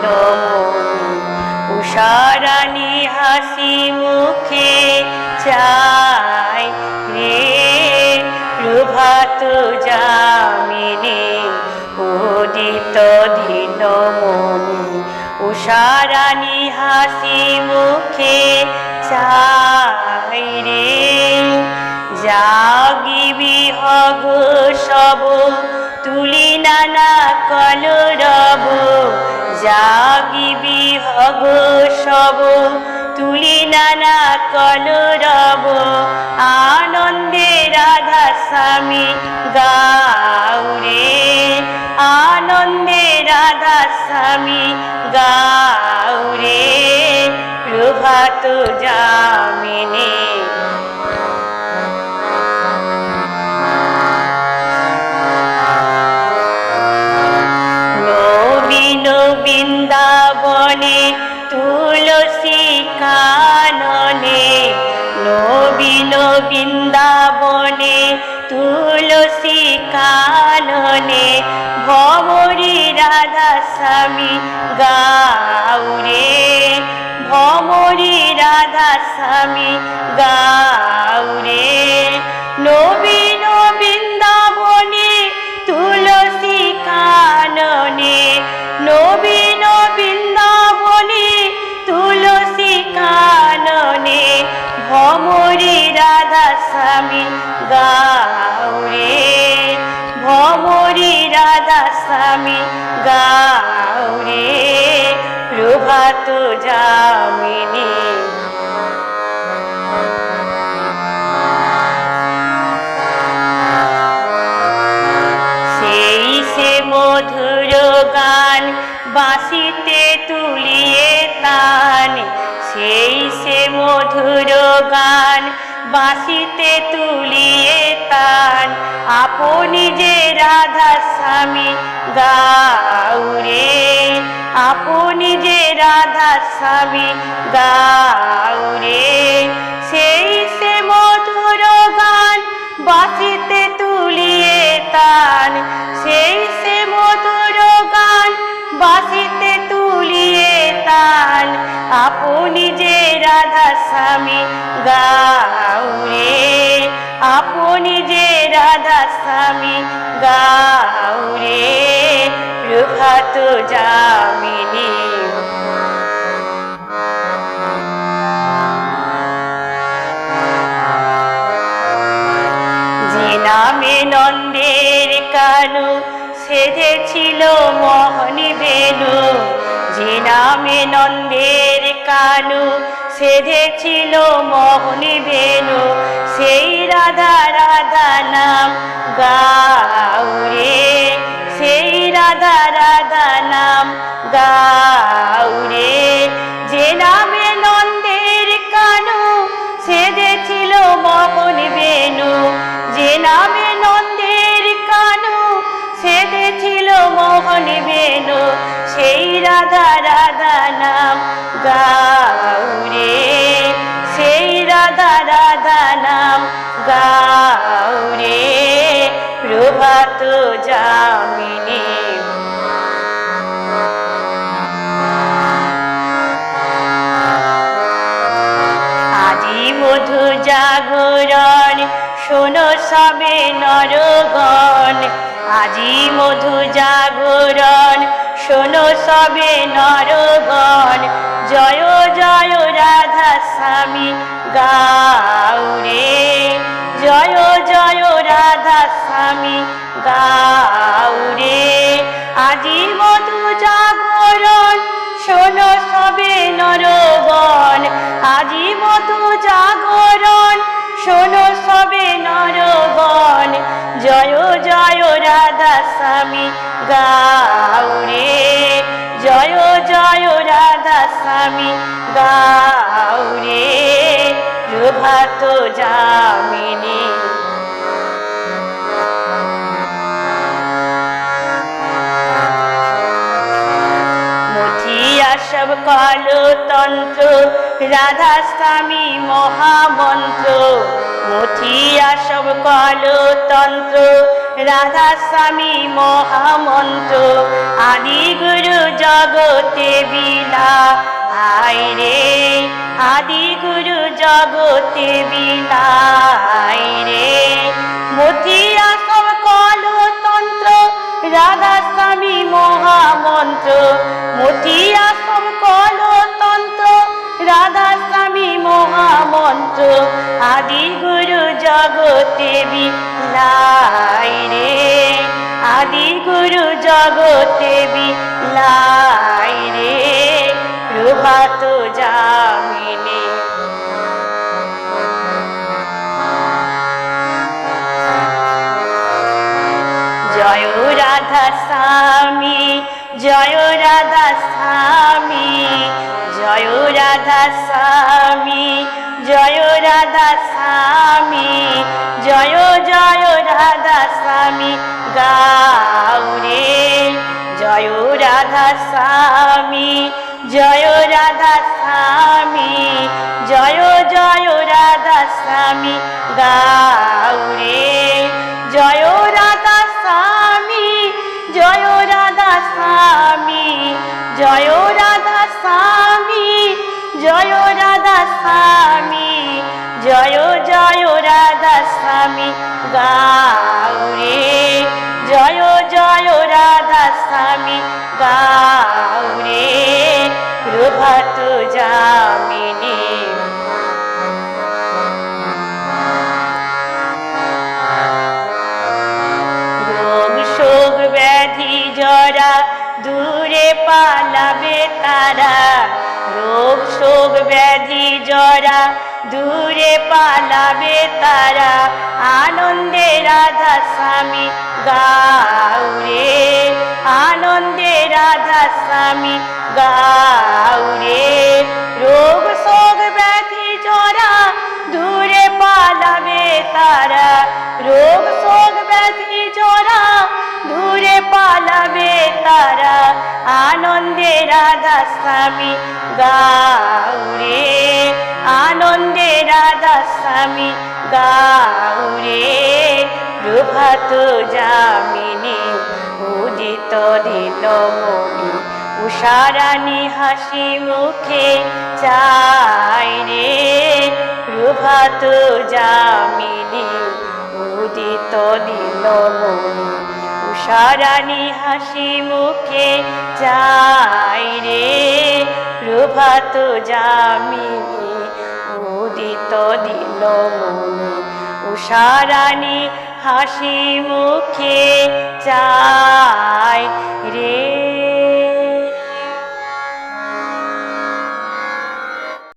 দিনমণি উষারানী হাসি মুখে চায় রে প্রভাত যামিনী উদিত দিনমণি উষারানী হাসি মুখে চায় রে জাগিবি হগ সব তুলি নানা কলরব জাগিবি হগ সব তুলি নানা কলরব আনন্দে রাধা স্বামী গাউরে আনন্দে রাধা স্বামী গাউরে প্রভাত যামিনী বৃন্দাবনে তুলসী কাননে নবীন বৃন্দাবনে তুলসী কাননে ভমরি রাধা স্বামী গাউরে ভমরি রাধা স্বামী গাউরে নবীন বৃন্দাবনে তুলসী কাননে নবীন বৃন্দাবনে তুলসী কাননে ভমরি রাধা স্বামী গাউরে ভমরি রাধা স্বামী গাউরে প্রভাত যামিনী সেই সে মধুর গান বাঁশিতে তুলিয়ে তান সেই সে মধুর গান বাঁশিতে তুলিয়ে তান আপনি যে রাধা স্বামী গাউরে আপনি যে রাধা স্বামী গাউরে সেই সে মধুর গান বাঁশিতে তুলিয়ে তান সেই সে মধুর গান বাঁশিতে তুলিয়ে তান আপনি যে রাধা স্বামী গাউরে আপনি যে রাধা স্বামী গাউরে প্রভাত যামিনী যে নামে নন্দের কানু সেধেছিল মোহনী বেনু যে নামে নন্দের কানু সেধেছিল মোহনী বেনু সেই রাধা রাধা নাম গাউরে সেই রাধা রাধা নাম গাউরে যে নামে নন্দের কানু সেধেছিল মোহনী বেনু যে নামে নন্দের কানু সেধেছিল মোহনী বেনু সেই রাধা রাধা নাম গাউরে সেই রাধা রাধা নাম গাউরে প্রভাত যামিনী আজি মধু জাগরণ শোনো সবে নরগণ আজি মধু জাগরণ শোনো সবে নরগণ জয় জয় রাধা স্বামী গাউরে জয় জয় রাধা স্বামী গাউরে আজি মধু জাগরণ শোনো সবে নরগণ আজি মধু জাগরণ শোনো সবে নরগণ জয় জয় রাধা স্বামী গাউরে জয় জয় রাধা স্বামী গাউরে প্রভাত যামিনী মথিয়া সব কলতন্ত্র রাধা স্বামী মহামন্ত্র মথিয়া সব কলতন্ত্র রাধা স্বামী মহামন্ত্র আদি গুরু জগতে বিলা আয় রে আদি গুরু জগতে বিলাই রে মতিয়া সব কলতন্ত্র রাধা স্বামী মহামন্ত্র মতিয়া সব কলতন্ত্র রাধা স্বামী মহামন্ত্র আদি গুরু জগতে বিলাই রে আদি গুরু জগতে বিলাই রে প্রভাত যামিনী জয় রাধা স্বামী জয় রাধা স্বামী জয় রাধা স্বামী জয় রাধা স্বামী জয় জয় রাধা স্বামী গাউরে জয় রাধা স্বামী জয় রাধা স্বামী জয় জয় রাধা স্বামী গাউরে জয় রাধা স্বামী জয় রাধা স্বামী জয় রাধা স্বামী জয় রাধা স্বামী জয় জয় রাধা স্বামী গাউরে জয় জয় রাধা স্বামী গাউরে প্রভাত যামিনী রোগ শোক ব্যাধি জরা দূরে পালাবে তারা রোগ শোক ব্যাধি জরা দূরে পালাবে তারা আনন্দে রাধা স্বামী গাউরে আনন্দে রাধা স্বামী গাউরে রোগ শোক ব্যাধি জরা দূরে পালাবে তারা রোগ শোক ব্যাধি জরা দূরে পালাবে তারা আনন্দে রাধা স্বামী গাউরে আনন্দে রাধা স্বামী গাউরে প্রভাত যামিনী উদিত দিনমণি উষারানী হাসি মুখে চাই রে প্রভাত যামিনী উদিত দিনমণি উষারানী হাসি মুখে চাই রে প্রভাত যামিনী উদিত দিনমণি উষারানী হাসি মুখে চাই